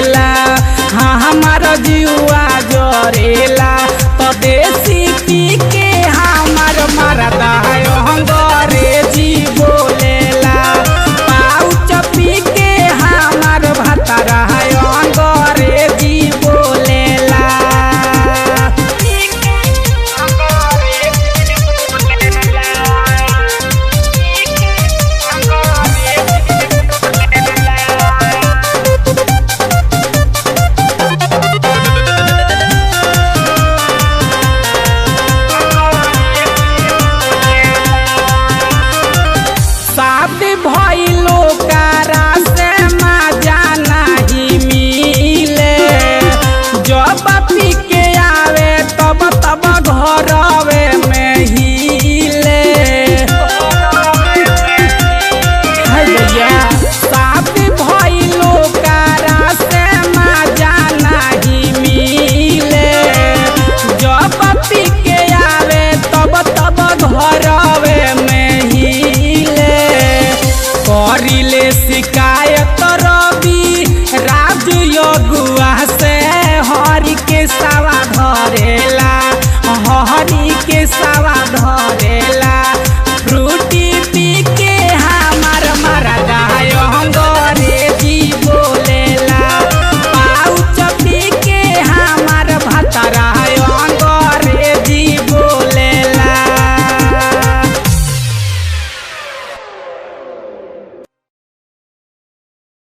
बोलेला। हाँ हमारा जीवा जरेला तो देसी पी के हमार मरदा अंग्रेजी बोलेला। पाउच पी के हमार भतारा अंग्रेजी बोलेला। शादी भइलो कारा से मजा नहीं मिले। जब पी के आवे तब घरवे में हिले। भैया शादी भइलो कारा से मजा नहीं मिले। जब पी के आवे तब घरवे में हिले। करिले शिकायत रवि राजू यगुआ से हरि के सावा धरेला। हरि के सावा धरे